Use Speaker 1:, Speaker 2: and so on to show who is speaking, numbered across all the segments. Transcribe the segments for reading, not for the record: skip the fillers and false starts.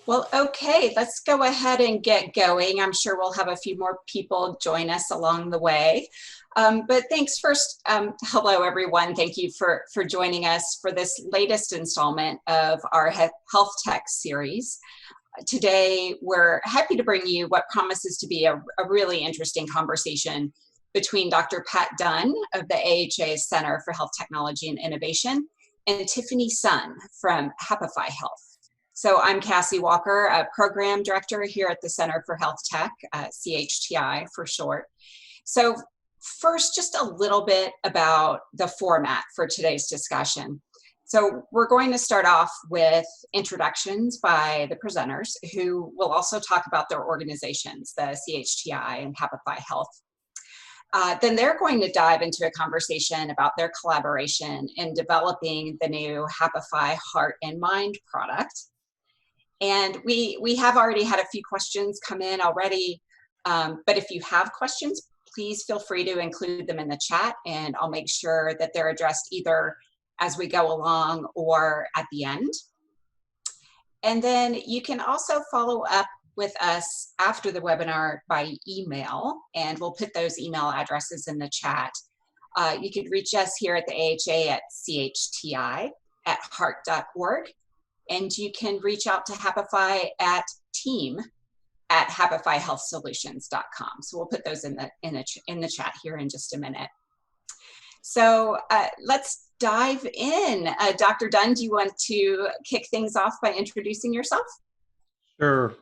Speaker 1: Well, okay, let's go ahead and get going. I'm sure we'll have a few more people join us along the way. But thanks first. Hello, everyone. Thank you for joining us for this latest installment of our Health Tech series. Today, we're happy to bring you what promises to be a really interesting conversation between Dr. Pat Dunn of the AHA Center for Health Technology and Innovation and Tiffany Sun from Happify Health. So I'm Cassie Walker, a program director here at the Center for Health Tech, CHTI for short. So first, just a little bit about the format for today's discussion. So we're going to start off with introductions by the presenters, who will also talk about their organizations, the CHTI and Happify Health. Then they're going to dive into a conversation about their collaboration in developing the new Happify Heart and Mind product. And we have already had a few questions come in already, but if you have questions, please feel free to include them in the chat, and I'll make sure that they're addressed either as we go along or at the end. And then you can also follow up with us after the webinar by email, and we'll put those email addresses in the chat. You could reach us here at the AHA at chti@heart.org. And you can reach out to Happify at team@happifyhealthsolutions.com. So we'll put those in the chat here in just a minute. So let's dive in. Dr. Dunn, do you want to kick things off by introducing yourself?
Speaker 2: Sure.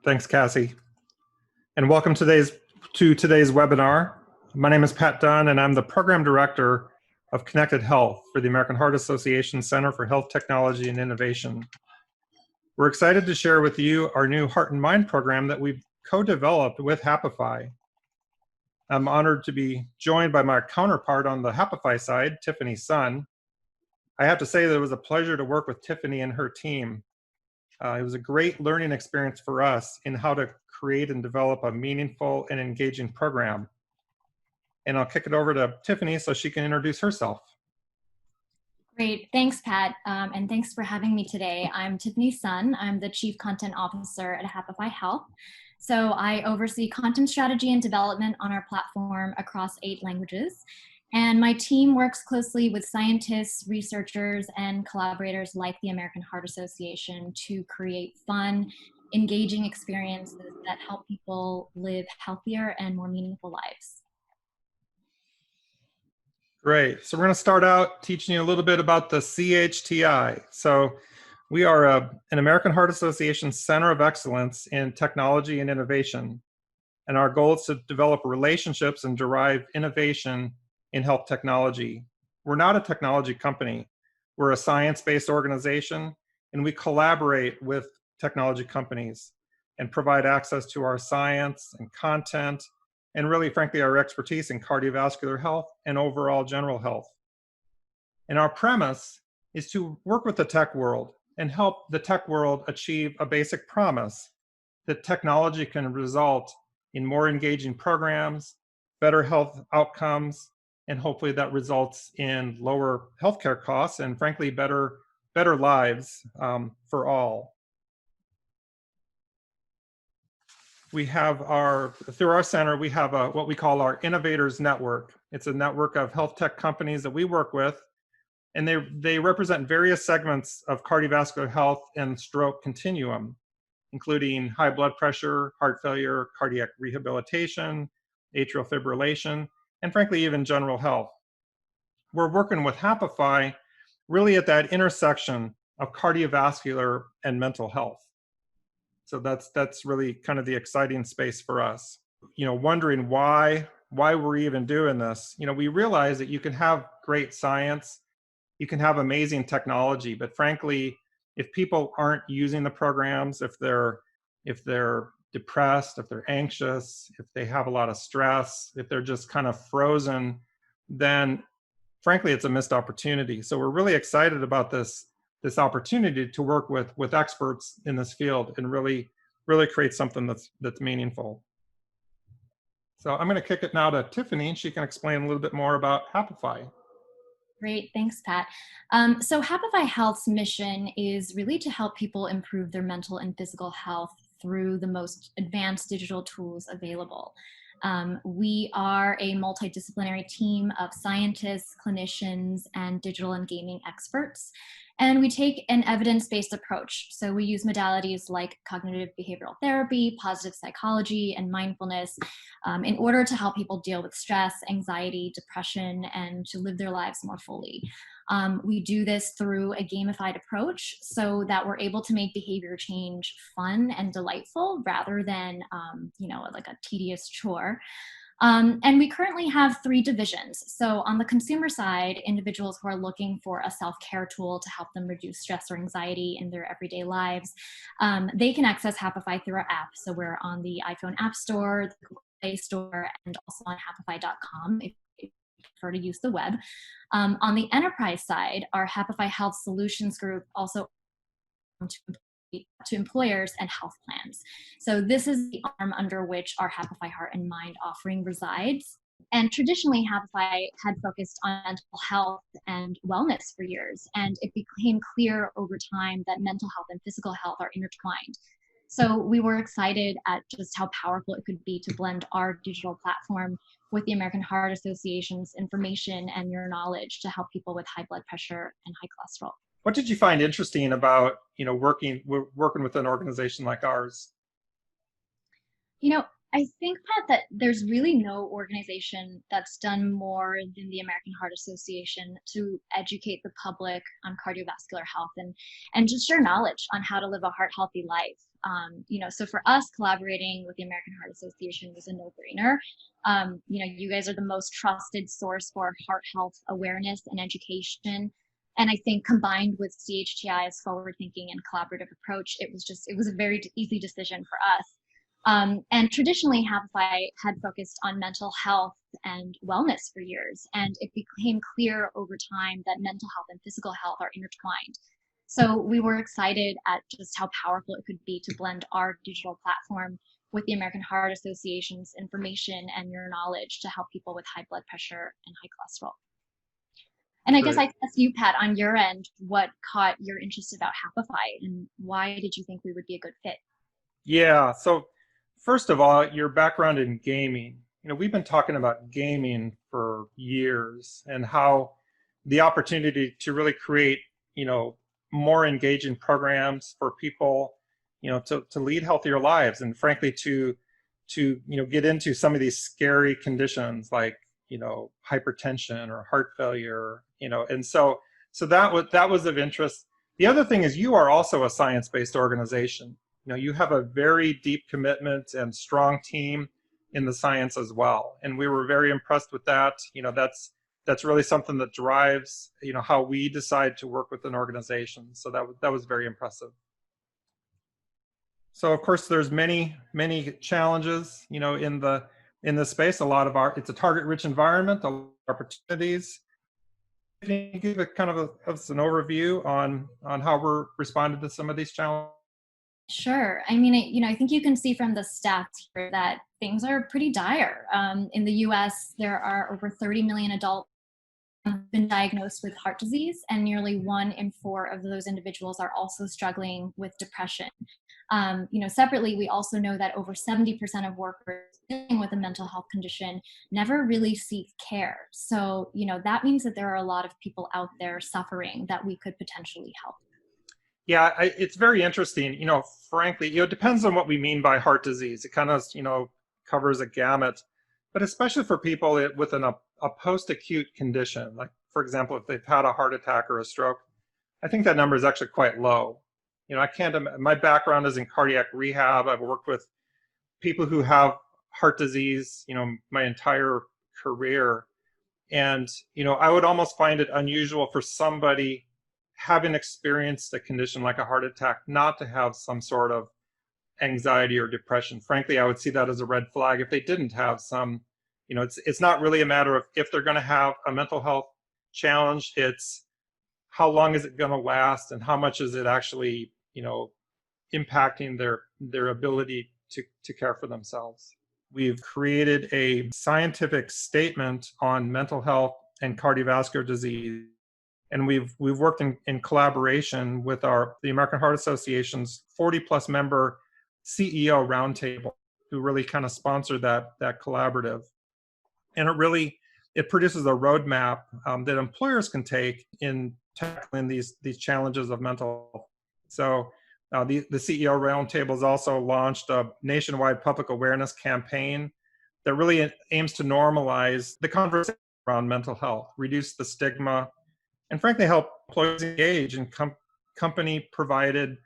Speaker 2: Thanks, Cassie. And welcome to today's webinar. My name is Pat Dunn, and I'm the program director of Connected Health for the American Heart Association Center for Health Technology and Innovation. We're excited to share with you our new Heart and Mind program that we've co-developed with Happify. I'm honored to be joined by my counterpart on the Happify side, Tiffany Sun. I have to say that it was a pleasure to work with Tiffany and her team. It was a great learning experience for us in how to create and develop a meaningful and engaging program. And I'll kick it over to Tiffany so she can introduce herself.
Speaker 3: Great, thanks, Pat, and thanks for having me today. I'm Tiffany Sun. I'm the Chief Content Officer at Happify Health. So I oversee content strategy and development on our platform across 8 languages. And my team works closely with scientists, researchers, and collaborators like the American Heart Association to create fun, engaging experiences that help people live healthier and more meaningful lives.
Speaker 2: Great. So we're going to start out teaching you a little bit about the CHTI. So we are an American Heart Association Center of Excellence in Technology and Innovation. And our goal is to develop relationships and derive innovation in health technology. We're not a technology company. We're a science-based organization, and we collaborate with technology companies and provide access to our science and content, and really, frankly, our expertise in cardiovascular health and overall general health. And our premise is to work with the tech world and help the tech world achieve a basic promise that technology can result in more engaging programs, better health outcomes, and hopefully that results in lower healthcare costs and, frankly, better lives for all. We have through our center, we have what we call our Innovators network. It's a network of health tech companies that we work with, and they represent various segments of cardiovascular health and stroke continuum, including high blood pressure, heart failure, cardiac rehabilitation, atrial fibrillation, and frankly, even general health. We're working with Happify really at that intersection of cardiovascular and mental health. So that's really kind of the exciting space for us. You know, wondering why we're even doing this. You know, we realize that you can have great science, you can have amazing technology, but frankly, if people aren't using the programs, if they're depressed, if they're anxious, if they have a lot of stress, if they're just kind of frozen, then frankly, it's a missed opportunity. So we're really excited about this opportunity to work with experts in this field and really create something that's meaningful. So I'm going to kick it now to Tiffany, and she can explain a little bit more about Happify.
Speaker 3: Great, thanks, Pat. So Happify Health's mission is really to help people improve their mental and physical health through the most advanced digital tools available. We are a multidisciplinary team of scientists, clinicians, and digital and gaming experts. And we take an evidence-based approach. So we use modalities like cognitive behavioral therapy, positive psychology, and mindfulness in order to help people deal with stress, anxiety, depression, and to live their lives more fully. We do this through a gamified approach so that we're able to make behavior change fun and delightful rather than, like a tedious chore. And we currently have 3 divisions. So on the consumer side, individuals who are looking for a self-care tool to help them reduce stress or anxiety in their everyday lives, they can access Happify through our app. So we're on the iPhone App Store, the Google Play Store, and also on happify.com if you prefer to use the web. On the enterprise side, our Happify Health Solutions Group also to employers and health plans. So this is the arm under which our Happify Heart and Mind offering resides. And traditionally, Happify had focused on mental health and wellness for years, and it became clear over time that mental health and physical health are intertwined. So we were excited at just how powerful it could be to blend our digital platform with the American Heart Association's information and your knowledge to help people with high blood pressure and high cholesterol.
Speaker 2: What did you find interesting about, working with an organization like ours?
Speaker 3: I think, Pat, that there's really no organization that's done more than the American Heart Association to educate the public on cardiovascular health and just share knowledge on how to live a heart healthy life. So for us, collaborating with the American Heart Association was a no-brainer. You guys are the most trusted source for heart health awareness and education. And I think combined with CHTI's forward-thinking and collaborative approach, it was a very easy decision for us. And traditionally, Happify had focused on mental health and wellness for years, and it became clear over time that mental health and physical health are intertwined. So we were excited at just how powerful it could be to blend our digital platform with the American Heart Association's information and your knowledge to help people with high blood pressure and high cholesterol. And I guess I ask you, Pat, on your end, what caught your interest about Happify and why did you think we would be a good fit?
Speaker 2: Yeah, so first of all, your background in gaming. We've been talking about gaming for years and how the opportunity to really create, more engaging programs for people, to lead healthier lives and frankly to get into some of these scary conditions like hypertension or heart failure, and so that was of interest. The other thing is you are also a science-based organization. You have a very deep commitment and strong team in the science as well, and we were very impressed with that. That's really something that drives how we decide to work with an organization. So that was very impressive. So of course there's many challenges in the space. It's a target-rich environment, a lot of opportunities. Can you give us an overview on how we're responding to some of these challenges?
Speaker 3: Sure. I mean, I think you can see from the stats here that things are pretty dire. In the US, there are over 30 million adults who have been diagnosed with heart disease, and nearly 1 in 4 of those individuals are also struggling with depression. Separately, we also know that over 70% of workers dealing with a mental health condition never really seek care. So, that means that there are a lot of people out there suffering that we could potentially help.
Speaker 2: Yeah, it's very interesting. Frankly, it depends on what we mean by heart disease. It kind of, covers a gamut, but especially for people with a post-acute condition, like for example, if they've had a heart attack or a stroke, I think that number is actually quite low. My background is in cardiac rehab. I've worked with people who have heart disease, my entire career. And, I would almost find it unusual for somebody having experienced a condition like a heart attack not to have some sort of anxiety or depression. Frankly, I would see that as a red flag if they didn't have some. It's not really a matter of if they're going to have a mental health challenge. It's how long is it going to last and how much is it actually, impacting their ability to care for themselves. We've created a scientific statement on mental health and cardiovascular disease. And we've worked in collaboration with the American Heart Association's 40+ member CEO roundtable, who really kind of sponsored that collaborative. And it produces a roadmap that employers can take in tackling these challenges of mental health. So the CEO roundtable has also launched a nationwide public awareness campaign that really aims to normalize the conversation around mental health, reduce the stigma, and frankly help employees engage in company-provided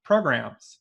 Speaker 2: programs.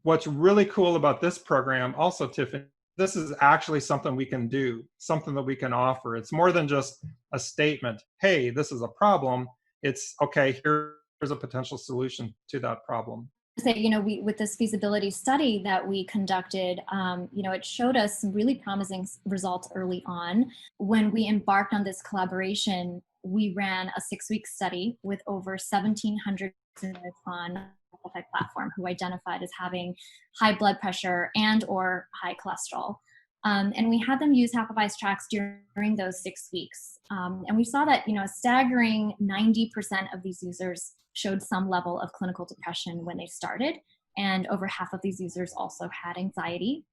Speaker 2: What's really cool about this program also, Tiffany, this is actually something we can do, something that we can offer. It's more than just a statement, hey, this is a problem. It's, okay, here's a potential solution to that problem.
Speaker 3: Say, with this feasibility study that we conducted, it showed us some really promising results early on. When we embarked on this collaboration, we ran a 6-week study with over 1,700 listeners on the Happify platform who identified as having high blood pressure and or high cholesterol. And we had them use Happify's tracks during those 6 weeks. And we saw that, a staggering 90% of these users showed some level of clinical depression when they started. And over half of these users also had anxiety.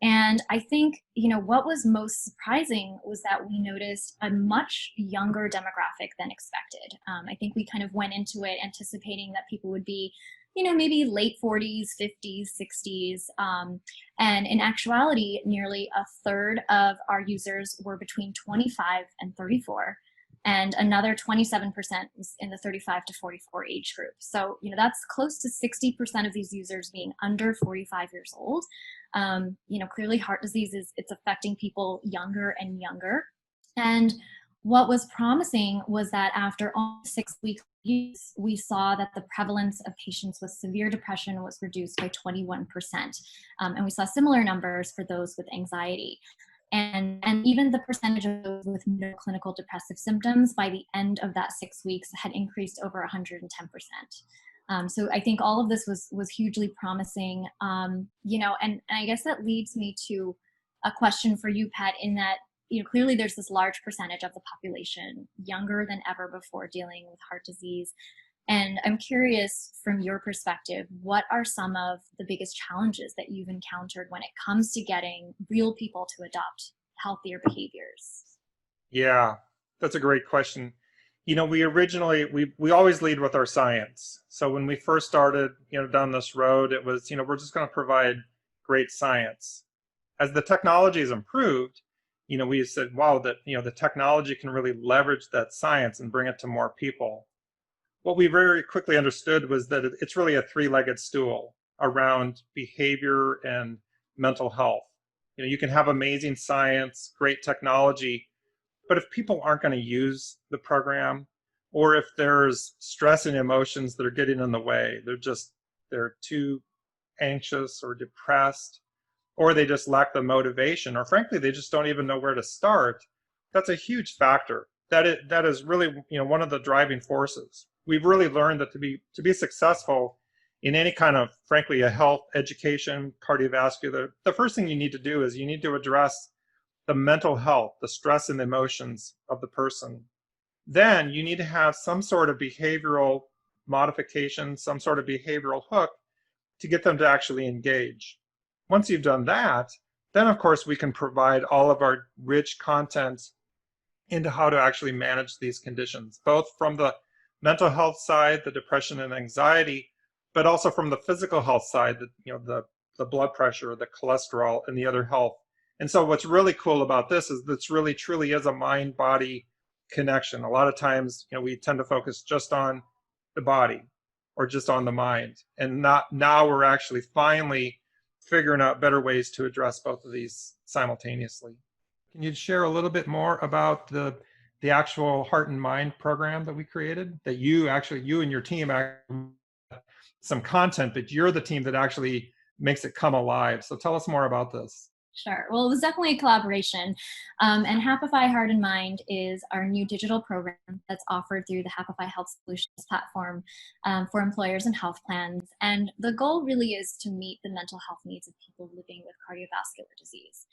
Speaker 3: And I think, what was most surprising was that we noticed a much younger demographic than expected. I think we kind of went into it anticipating that people would be, maybe late 40s, 50s, 60s. And in actuality, nearly a third of our users were between 25 and 34. And another 27% was in the 35 to 44 age group. So, that's close to 60% of these users being under 45 years old. Clearly heart disease it's affecting people younger and younger. And what was promising was that after only 6 weeks use, we saw that the prevalence of patients with severe depression was reduced by 21%. And we saw similar numbers for those with anxiety. And even the percentage of those with no clinical depressive symptoms by the end of that 6 weeks had increased over 110%. So I think all of this was hugely promising, and I guess that leads me to a question for you, Pat, in that, clearly there's this large percentage of the population younger than ever before dealing with heart disease. And I'm curious, from your perspective, what are some of the biggest challenges that you've encountered when it comes to getting real people to adopt healthier behaviors?
Speaker 2: Yeah, that's a great question. We originally, we always lead with our science. So when we first started, down this road, it was, we're just going to provide great science. As the technology has improved, we said, wow, that, the technology can really leverage that science and bring it to more people. What we very quickly understood was that it's really a three-legged stool around behavior and mental health. You can have amazing science, great technology, but if people aren't going to use the program, or if there's stress and emotions that are getting in the way, they're too anxious or depressed, or they just lack the motivation, or frankly, they just don't even know where to start, that's a huge factor. That is really, one of the driving forces. We've really learned that to be successful in any kind of, frankly, a health, education, cardiovascular, the first thing you need to do is you need to address the mental health, the stress and the emotions of the person. Then you need to have some sort of behavioral modification, some sort of behavioral hook to get them to actually engage. Once you've done that, then of course we can provide all of our rich content into how to actually manage these conditions, both from the mental health side, the depression and anxiety, but also from the physical health side, the blood pressure, the cholesterol, and the other health. And so what's really cool about this is this really truly is a mind-body connection. A lot of times, we tend to focus just on the body or just on the mind. And now we're actually finally figuring out better ways to address both of these simultaneously. Can you share a little bit more about the actual Heart and Mind program that we created, that you and your team some content, but you're the team that actually makes it come alive. So tell us more about this.
Speaker 3: Sure. Well, it was definitely a collaboration. And Happify Heart and Mind is our new digital program that's offered through the Happify Health Solutions platform for employers and health plans. And the goal really is to meet the mental health needs of people living with cardiovascular disease.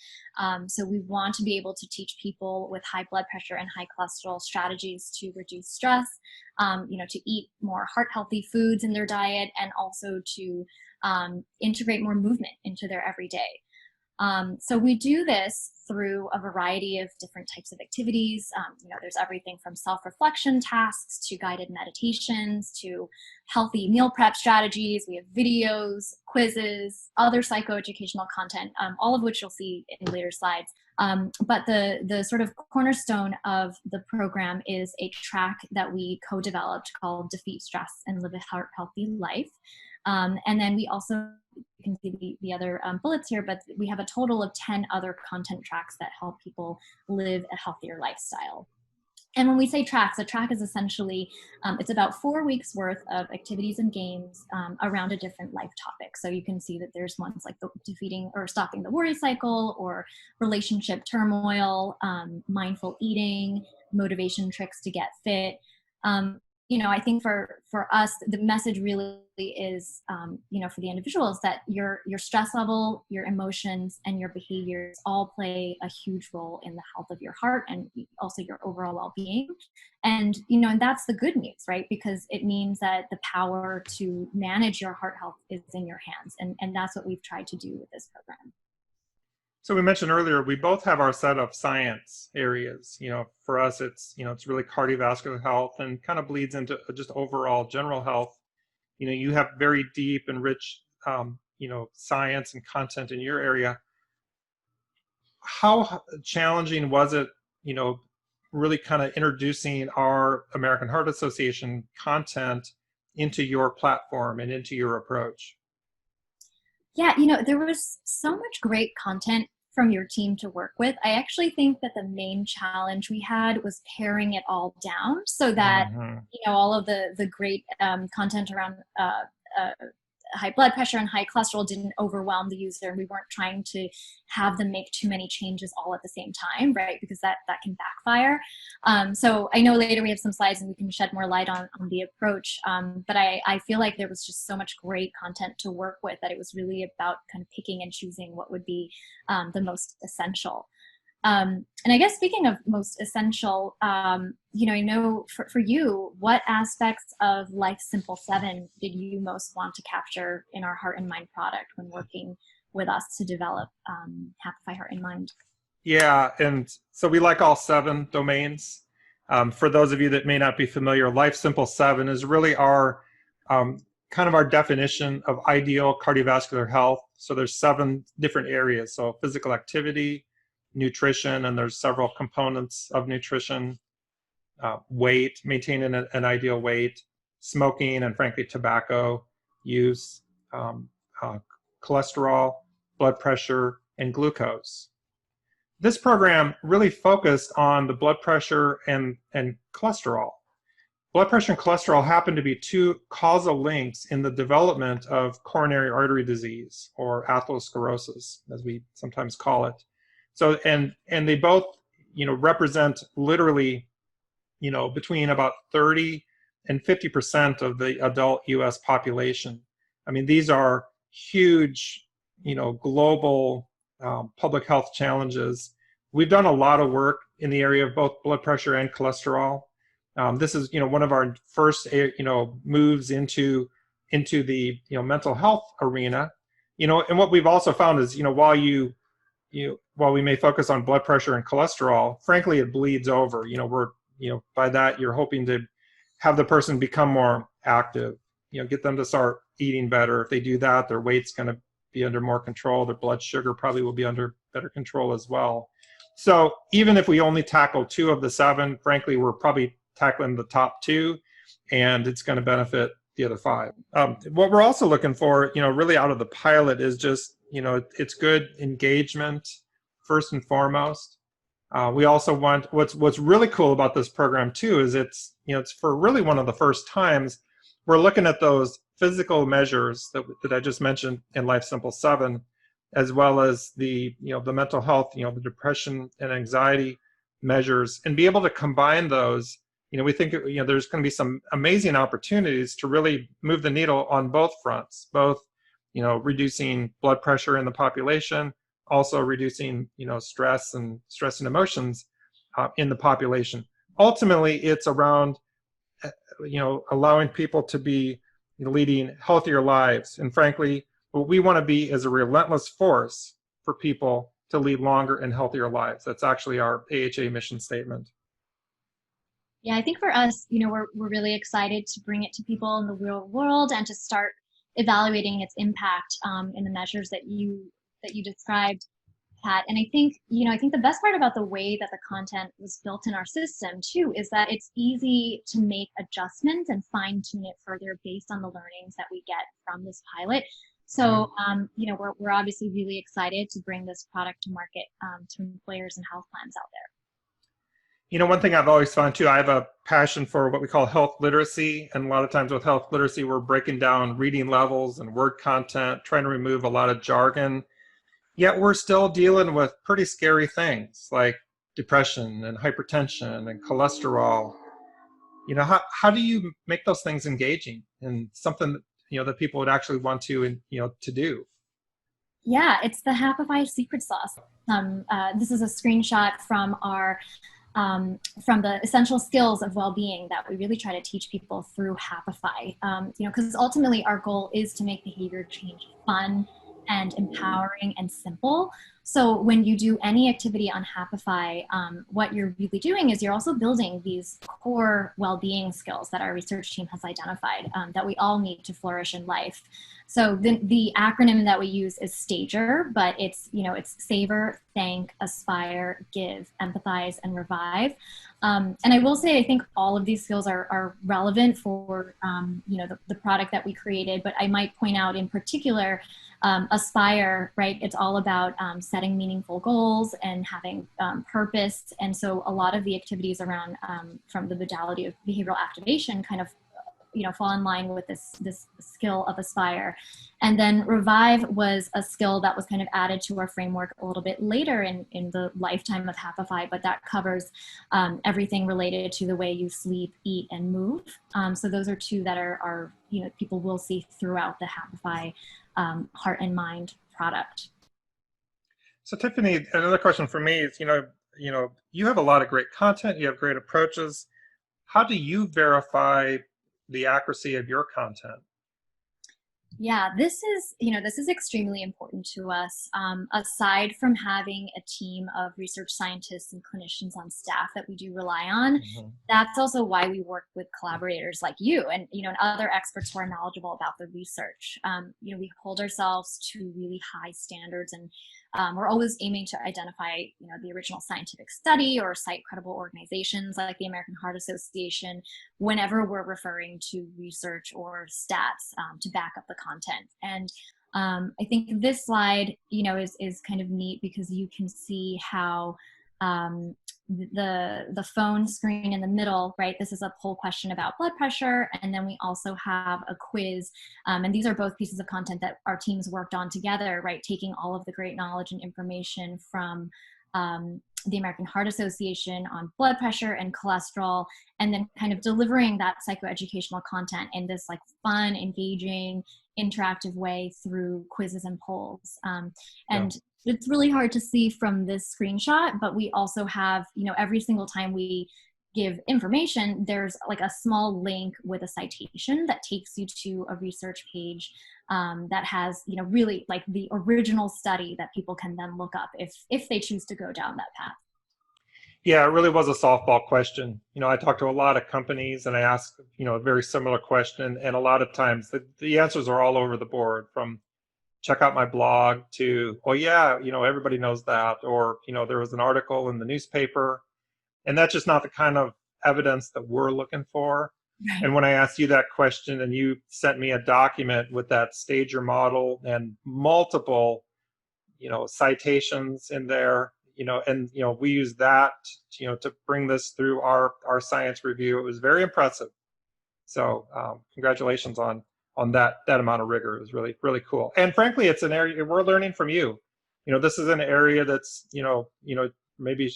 Speaker 3: So we want to be able to teach people with high blood pressure and high cholesterol strategies to reduce stress, to eat more heart healthy foods in their diet, and also to integrate more movement into their everyday. So we do this through a variety of different types of activities. There's everything from self-reflection tasks to guided meditations to healthy meal prep strategies. We have videos, quizzes, other psychoeducational content, all of which you'll see in later slides. But the sort of cornerstone of the program is a track that we co-developed called Defeat Stress and Live a Heart Healthy Life. And then we also, you can see the other bullets here, but we have a total of 10 other content tracks that help people live a healthier lifestyle. And when we say tracks, a track is essentially, it's about 4 weeks worth of activities and games around a different life topic. So you can see that there's ones like defeating or stopping the worry cycle, or relationship turmoil, mindful eating, motivation tricks to get fit. I think for us, the message really is, for the individuals, that your stress level, your emotions, and your behaviors all play a huge role in the health of your heart and also your overall well-being. And, and that's the good news, right? Because it means that the power to manage your heart health is in your hands. And that's what we've tried to do with this program.
Speaker 2: So we mentioned earlier, we both have our set of science areas. For us, it's really cardiovascular health and kind of bleeds into just overall general health. You have very deep and rich, science and content in your area. How challenging was it, really kind of introducing our American Heart Association content into your platform and into your approach?
Speaker 3: Yeah, there was so much great content from your team to work with. I actually think that the main challenge we had was paring it all down so that, all of the great content around high blood pressure and high cholesterol didn't overwhelm the user, and we weren't trying to have them make too many changes all at the same time, right? Because that can backfire. So I know later we have some slides and we can shed more light on the approach, but I feel like there was just so much great content to work with that it was really about kind of picking and choosing what would be the most essential. And I guess speaking of most essential, I know for you, what aspects of Life Simple 7 did you most want to capture in our Heart and Mind product when working with us to develop Happify Heart and Mind?
Speaker 2: Yeah, and so we like all 7 domains. For those of you that may not be familiar, Life Simple 7 is really our kind of our definition of ideal cardiovascular health. So there's 7 different areas. So physical activity, nutrition, and there's several components of nutrition, weight, maintaining an ideal weight, smoking, and frankly, tobacco use, cholesterol, blood pressure, and glucose. This program really focused on the blood pressure and cholesterol. Blood pressure and cholesterol happen to be 2 causal links in the development of coronary artery disease, or atherosclerosis, as we sometimes call it. So, and they both, represent literally, between about 30 and 50% of the adult U.S. population. I mean, these are huge, global public health challenges. We've done a lot of work in the area of both blood pressure and cholesterol. This is, one of our first, moves into the, mental health arena. And what we've also found is, while we may focus on blood pressure and cholesterol, frankly, it bleeds over. By that, you're hoping to have the person become more active, get them to start eating better. If they do that, their weight's going to be under more control. Their blood sugar probably will be under better control as well. So even if we only tackle 2 of the 7, frankly, we're probably tackling the top 2, and it's going to benefit the other 5. What we're also looking for, really out of the pilot is just, it's good engagement first and foremost. We also want, what's really cool about this program too is it's for really one of the first times we're looking at those physical measures that I just mentioned in Life Simple 7, as well as the, the mental health, the depression and anxiety measures, and be able to combine those. We think, there's going to be some amazing opportunities to really move the needle on both fronts, both, reducing blood pressure in the population, also reducing, stress and emotions in the population. Ultimately, it's around, allowing people to be leading healthier lives. And frankly, what we want to be is a relentless force for people to lead longer and healthier lives. That's actually our AHA mission statement.
Speaker 3: Yeah, I think for us, we're really excited to bring it to people in the real world and to start evaluating its impact in the measures that you described, Pat. And I think the best part about the way that the content was built in our system too is that it's easy to make adjustments and fine tune it further based on the learnings that we get from this pilot. So, we're obviously really excited to bring this product to market to employers and health plans out there.
Speaker 2: One thing I've always found too, I have a passion for what we call health literacy. And a lot of times with health literacy, we're breaking down reading levels and word content, trying to remove a lot of jargon. Yet we're still dealing with pretty scary things like depression and hypertension and cholesterol. How do you make those things engaging and something, that people would actually want to, to do?
Speaker 3: Yeah, it's the Happify secret sauce. This is a screenshot from our from the essential skills of well-being that we really try to teach people through Happify. Because ultimately our goal is to make behavior change fun and empowering and simple. So when you do any activity on Happify, what you're really doing is you're also building these core well-being skills that our research team has identified that we all need to flourish in life. So the acronym that we use is STAGER, but it's savor, thank, aspire, give, empathize, and revive. And I will say, I think all of these skills are relevant for, the product that we created, but I might point out in particular, aspire, right? It's all about setting meaningful goals and having purpose. And so a lot of the activities around from the modality of behavioral activation kind of fall in line with this skill of aspire. And then revive was a skill that was kind of added to our framework a little bit later in the lifetime of Happify, but that covers everything related to the way you sleep, eat, and move. So those are two that are people will see throughout the Happify Heart and Mind product.
Speaker 2: So Tiffany, another question for me is, you have a lot of great content, you have great approaches. How do you verify the accuracy of your content?
Speaker 3: Yeah, this is extremely important to us. Aside from having a team of research scientists and clinicians on staff that we do rely on, that's also why we work with collaborators like you and and other experts who are knowledgeable about the research. We hold ourselves to really high standards, and we're always aiming to identify the original scientific study or cite credible organizations like the American Heart Association whenever we're referring to research or stats to back up the content. And I think this slide, is kind of neat because you can see how the phone screen in the middle, right? This is a poll question about blood pressure. And then we also have a quiz. And these are both pieces of content that our teams worked on together, right? Taking all of the great knowledge and information from the American Heart Association on blood pressure and cholesterol, and then kind of delivering that psychoeducational content in this like fun, engaging, interactive way through quizzes and polls. It's really hard to see from this screenshot, but we also have, every single time we give information, there's like a small link with a citation that takes you to a research page that has, really like the original study that people can then look up if they choose to go down that path.
Speaker 2: Yeah, it really was a softball question. I talked to a lot of companies and I asked, a very similar question. And a lot of times the answers are all over the board, from check out my blog to, well, yeah, everybody knows that. Or, there was an article in the newspaper. And that's just not the kind of evidence that we're looking for.
Speaker 3: Right.
Speaker 2: And when I asked you that question and you sent me a document with that STAGER model and multiple, citations in there, and, we use that, to bring this through our science review. It was very impressive. So congratulations on that amount of rigor. It was really, really cool. And frankly, it's an area we're learning from you. this is an area that's, maybe,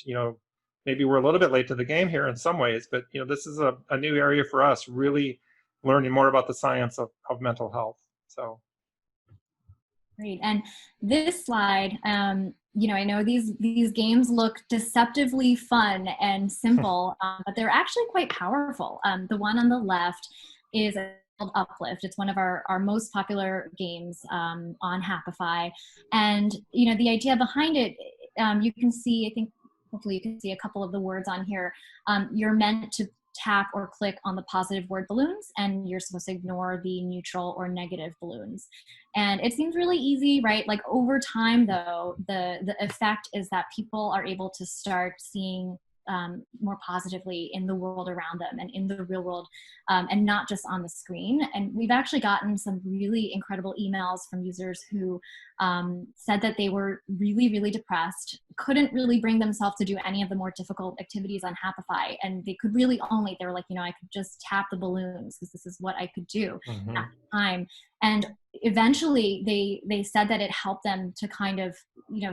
Speaker 2: maybe we're a little bit late to the game here in some ways, but, this is a new area for us, really learning more about the science of mental health. So.
Speaker 3: Great. And this slide, I know these games look deceptively fun and simple, but they're actually quite powerful. The one on the left is called Uplift. It's one of our most popular games on Happify. And, the idea behind it, you can see, I think, hopefully you can see a couple of the words on here. You're meant to tap or click on the positive word balloons, and you're supposed to ignore the neutral or negative balloons. And it seems really easy, right? Like over time though, the effect is that people are able to start seeing more positively in the world around them and in the real world, and not just on the screen. And we've actually gotten some really incredible emails from users who said that they were really, really depressed, couldn't really bring themselves to do any of the more difficult activities on Happify. And they could really only, they were like, I could just tap the balloons because this is what I could do at the time. And eventually they said that it helped them to kind of,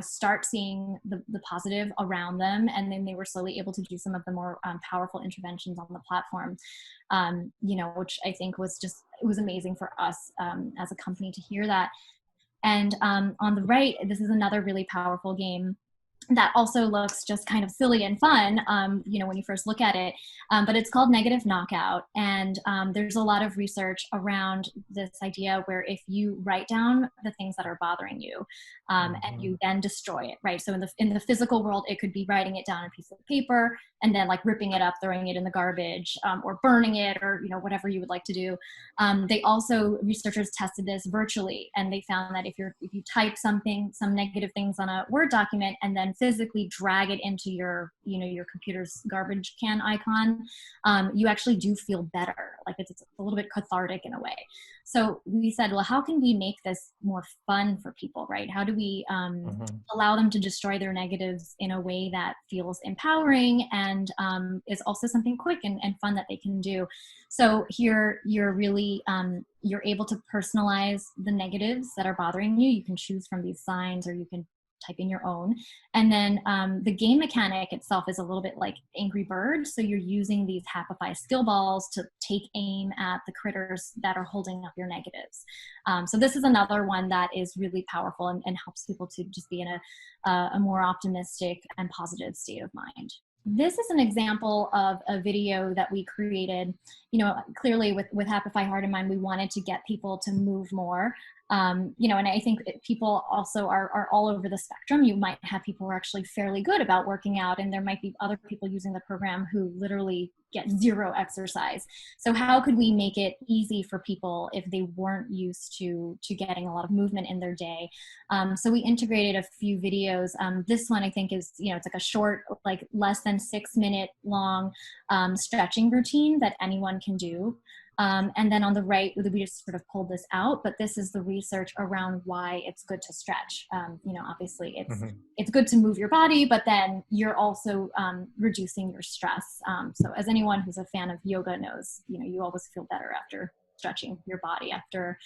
Speaker 3: start seeing the positive around them. And then they were slowly able to do some of the more powerful interventions on the platform, which I think was it was amazing for us as a company to hear that. And on the right, this is another really powerful game that also looks just kind of silly and fun, when you first look at it, but it's called Negative Knockout. And there's a lot of research around this idea where if you write down the things that are bothering you, and you then destroy it, right? So in the physical world, it could be writing it down on a piece of paper and then like ripping it up, throwing it in the garbage, or burning it, or whatever you would like to do. Researchers tested this virtually, and they found that if you type some negative things on a Word document and then physically drag it into your computer's garbage can icon, you actually do feel better. Like it's a little bit cathartic in a way. So we said, well, how can we make this more fun for people, right? How do we allow them to destroy their negatives in a way that feels empowering and is also something quick and fun that they can do? So here you're really, you're able to personalize the negatives that are bothering you. You can choose from these signs, or you can type in your own. And then the game mechanic itself is a little bit like Angry Birds. So you're using these Happify skill balls to take aim at the critters that are holding up your negatives. So this is another one that is really powerful and helps people to just be in a more optimistic and positive state of mind. This is an example of a video that we created. Clearly with Happify Heart Mind, we wanted to get people to move more. And I think people also are all over the spectrum. You might have people who are actually fairly good about working out, and there might be other people using the program who literally get zero exercise. So how could we make it easy for people if they weren't used to getting a lot of movement in their day? So we integrated a few videos. This one I think is, it's like a short, like less than 6 minute long stretching routine that anyone can do. And then on the right, we just sort of pulled this out, but this is the research around why it's good to stretch. Obviously it's good to move your body, but then you're also reducing your stress. So as anyone who's a fan of yoga knows, you always feel better after stretching your body after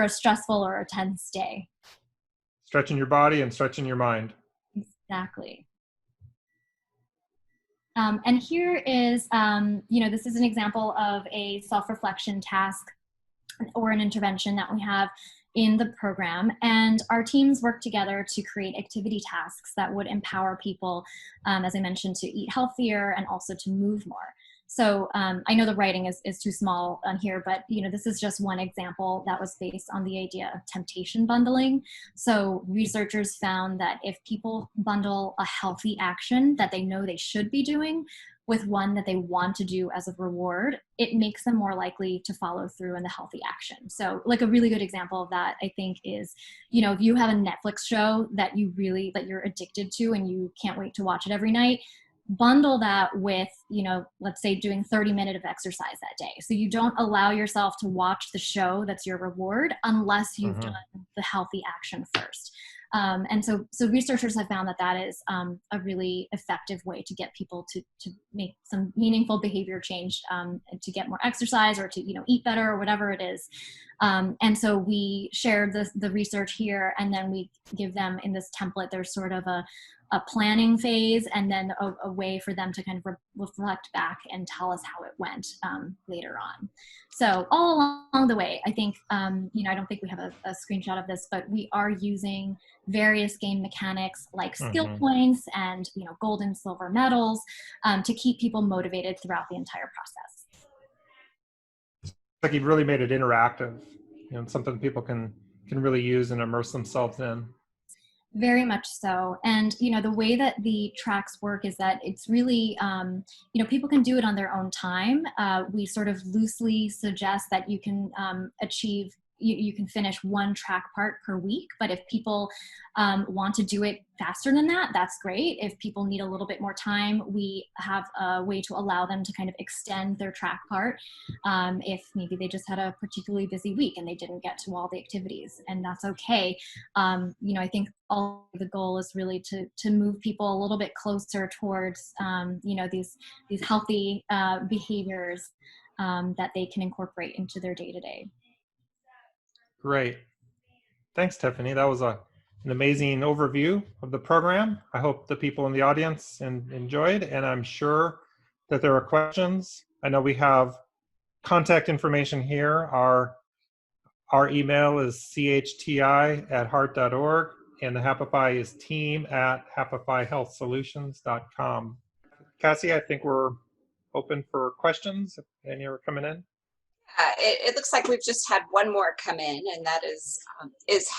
Speaker 3: a stressful or a tense day.
Speaker 2: Stretching your body and stretching your mind.
Speaker 3: Exactly. And here is, this is an example of a self-reflection task or an intervention that we have in the program. And our teams work together to create activity tasks that would empower people, as I mentioned, to eat healthier and also to move more. So I know the writing is too small on here, but this is just one example that was based on the idea of temptation bundling. So researchers found that if people bundle a healthy action that they know they should be doing with one that they want to do as a reward, it makes them more likely to follow through in the healthy action. So like a really good example of that, I think, is, if you have a Netflix show that you're addicted to and you can't wait to watch it every night, bundle that with, let's say doing 30 minutes of exercise that day. So you don't allow yourself to watch the show that's your reward unless you've done the healthy action first. And so researchers have found that that is a really effective way to get people to make some meaningful behavior change, to get more exercise or to eat better or whatever it is. And so we share the research here, and then we give them in this template, there's sort of a planning phase, and then a way for them to kind of reflect back and tell us how it went later on. So all along the way, I think, I don't think we have a screenshot of this, but we are using various game mechanics like skill points and gold and silver medals to keep people motivated throughout the entire process.
Speaker 2: Like you've really made it interactive, something people can really use and immerse themselves in.
Speaker 3: Very much so. And, the way that the tracks work is that it's really, people can do it on their own time. We sort of loosely suggest that you can achieve, you can finish one track part per week. But if people want to do it faster than that, that's great. If people need a little bit more time, we have a way to allow them to kind of extend their track part. If maybe they just had a particularly busy week and they didn't get to all the activities, and that's okay. I think the goal is really to move people a little bit closer towards, these healthy behaviors that they can incorporate into their day-to-day.
Speaker 2: Great. Thanks, Tiffany. That was an amazing overview of the program. I hope the people in the audience enjoyed, and I'm sure that there are questions. I know we have contact information here. Our email is chti@heart.org, and the Happify is team@happifyhealthsolutions.com. Cassie, I think we're open for questions if any are coming in.
Speaker 1: It looks like we've just had one more come in, and that is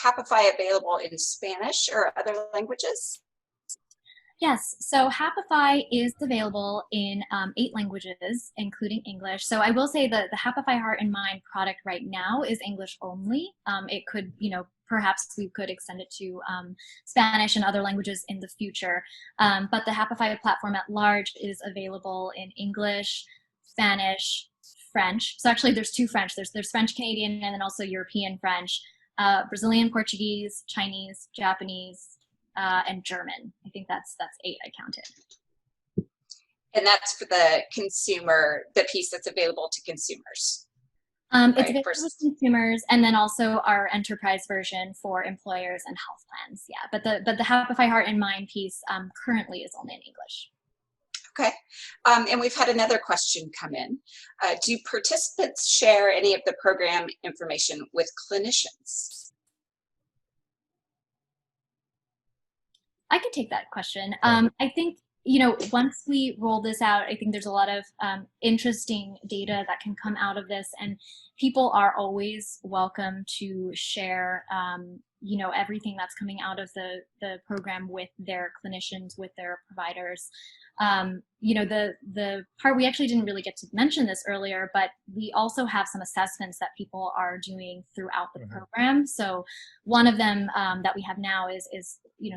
Speaker 1: Happify available in Spanish or other languages?
Speaker 3: Yes, so Happify is available in 8 languages, including English. So I will say that the Happify Heart and Mind product right now is English only. It could, perhaps we could extend it to Spanish and other languages in the future. But the Happify platform at large is available in English, Spanish, French. So actually there's 2 French. There's French Canadian and then also European French, Brazilian Portuguese, Chinese, Japanese, and German. I think that's 8 I counted.
Speaker 1: And that's for the consumer, the piece that's available to consumers.
Speaker 3: It's available to consumers, and then also our enterprise version for employers and health plans. Yeah, but the Happify Heart and Mind piece currently is only in English.
Speaker 1: Okay, and we've had another question come in. Do participants share any of the program information with clinicians?
Speaker 3: I could take that question. I think, once we roll this out, I think there's a lot of interesting data that can come out of this, and people are always welcome to share, everything that's coming out of the program with their clinicians, with their providers. The part, we actually didn't really get to mention this earlier, but we also have some assessments that people are doing throughout the program. So one of them that we have now is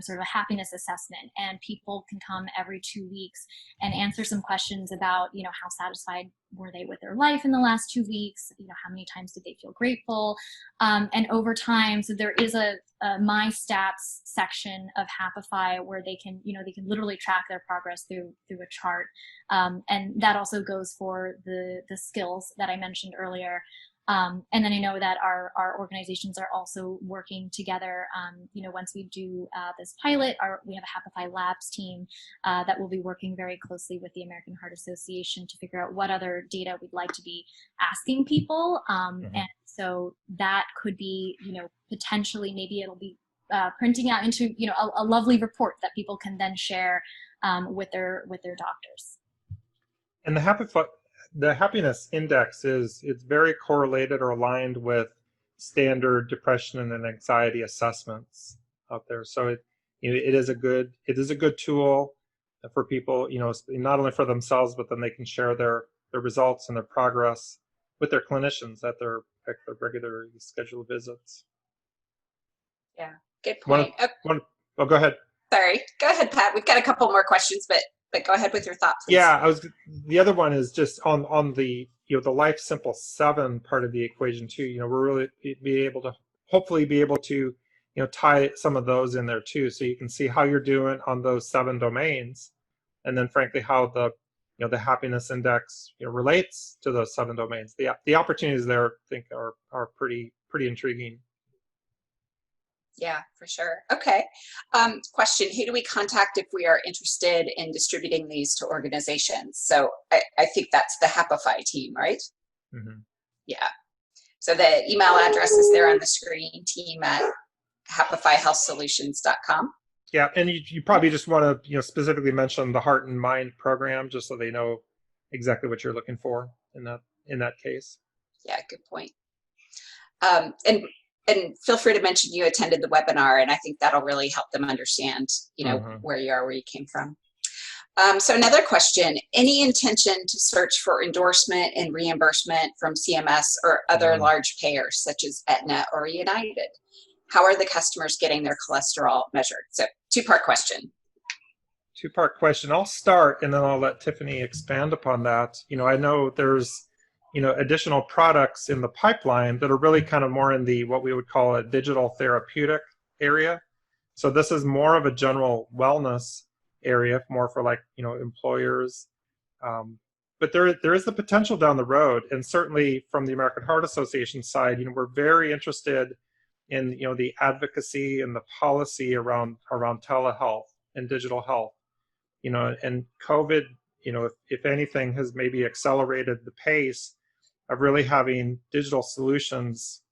Speaker 3: sort of a happiness assessment, and people can come every 2 weeks and answer some questions about, how satisfied were they with their life in the last 2 weeks, how many times did they feel grateful, and over time. So there is a My Stats section of Happify where they can literally track their progress through a chart, and that also goes for the skills that I mentioned earlier. And then I know that our organizations are also working together. Once we do this pilot, we have a Happify Labs team that will be working very closely with the American Heart Association to figure out what other data we'd like to be asking people. And so that could be, potentially maybe it'll be printing out into, a lovely report that people can then share with their doctors.
Speaker 2: And the happiness index it's very correlated or aligned with standard depression and anxiety assessments out there. So it is a good tool for people, not only for themselves, but then they can share their results and their progress with their clinicians at their regular scheduled visits.
Speaker 1: Yeah, good point.
Speaker 2: Go ahead.
Speaker 1: Sorry, go ahead, Pat. We've got a couple more questions, but go ahead with your thoughts. Please.
Speaker 2: Yeah, the other one is just on the the Life Simple 7 part of the equation too. We're really hopefully be able to tie some of those in there too, so you can see how you're doing on those 7 domains, and then frankly how the happiness index relates to those 7 domains. The opportunities there, I think, are pretty intriguing.
Speaker 1: Yeah, for sure. Okay. Question: who do we contact if we are interested in distributing these to organizations? So I think that's the Happify team, right?
Speaker 2: Mm-hmm.
Speaker 1: Yeah. So the email address is there on the screen, team@happifyhealthsolutions.com.
Speaker 2: Yeah, and you probably just want to specifically mention the Heart and Mind program, just so they know exactly what you're looking for in that case.
Speaker 1: Yeah, good point. And feel free to mention you attended the webinar, and I think that'll really help them understand, where you are, where you came from. So another question: any intention to search for endorsement and reimbursement from CMS or other large payers such as Aetna or United? How are the customers getting their cholesterol measured? So 2-part question.
Speaker 2: 2-part question. I'll start, and then I'll let Tiffany expand upon that. I know there's additional products in the pipeline that are really kind of more in the what we would call a digital therapeutic area. So this is more of a general wellness area, more for like employers. But there is the potential down the road, and certainly from the American Heart Association side, we're very interested in the advocacy and the policy around telehealth and digital health. And COVID, if anything, has maybe accelerated the pace of really having digital solutions,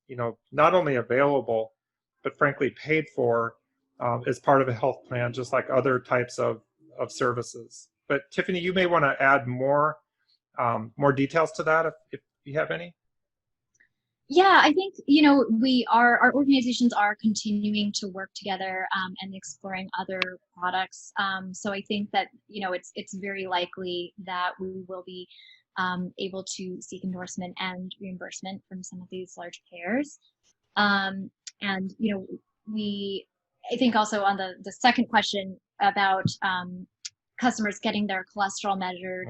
Speaker 2: not only available, but frankly paid for as part of a health plan, just like other types of services. But Tiffany, you may want to add more details to that if you have any.
Speaker 3: Yeah, I think our organizations are continuing to work together and exploring other products. So I think that it's very likely that we will be able to seek endorsement and reimbursement from some of these large payers. And I think also on the second question about customers getting their cholesterol measured.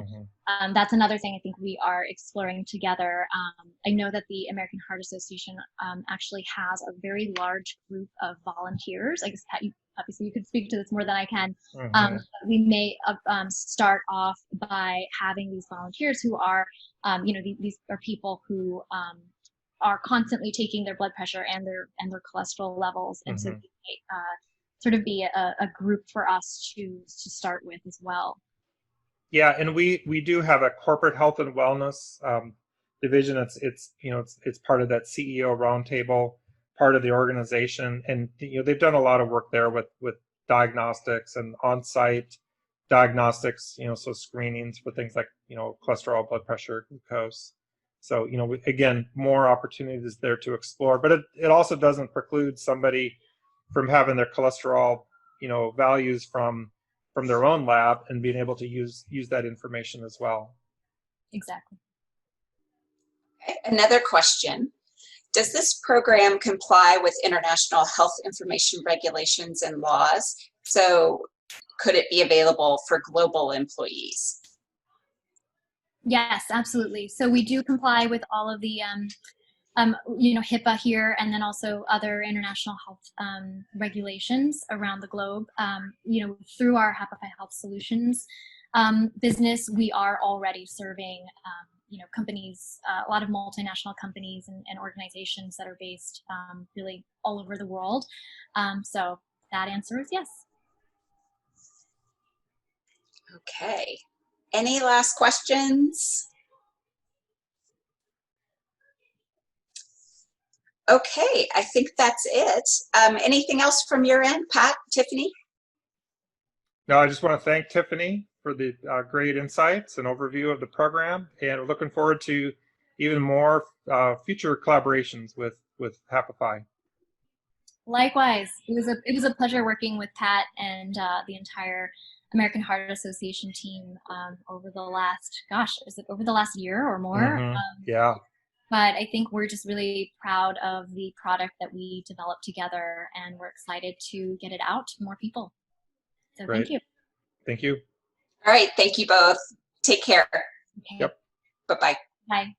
Speaker 3: That's another thing I think we are exploring together. I know that the American Heart Association actually has a very large group of volunteers. I guess, Pat, obviously you could speak to this more than I can. We may start off by having these volunteers who are, these are people who are constantly taking their blood pressure and their cholesterol levels. And so sort of be a group for us to start with as well.
Speaker 2: Yeah, and we do have a corporate health and wellness division. It's part of that CEO roundtable, part of the organization, and they've done a lot of work there with diagnostics and on-site diagnostics. So screenings for things like cholesterol, blood pressure, glucose. So again, more opportunities there to explore, but it also doesn't preclude somebody from having their cholesterol, values from their own lab and being able to use that information as well.
Speaker 3: Exactly.
Speaker 1: Okay. Another question: does this program comply with international health information regulations and laws? So could it be available for global employees?
Speaker 3: Yes, absolutely. So we do comply with all of the HIPAA here, and then also other international health regulations around the globe. Through our Happify Health Solutions business, we are already serving, companies, a lot of multinational companies and organizations that are based really all over the world. So that answer is yes.
Speaker 1: Okay. Any last questions? Okay, I think that's it. Anything else from your end, Pat, Tiffany?
Speaker 2: No, I just want to thank Tiffany for the great insights and overview of the program, and we're looking forward to even more future collaborations with Happify.
Speaker 3: Likewise, it was a pleasure working with Pat and the entire American Heart Association team over the last, is it over the last year or more?
Speaker 2: Yeah.
Speaker 3: But I think we're just really proud of the product that we developed together, and we're excited to get it out to more people. So
Speaker 2: Great.
Speaker 3: Thank you.
Speaker 2: Thank you.
Speaker 1: All right, thank you both. Take care.
Speaker 3: Okay.
Speaker 2: Yep.
Speaker 1: Bye-bye.
Speaker 3: Bye.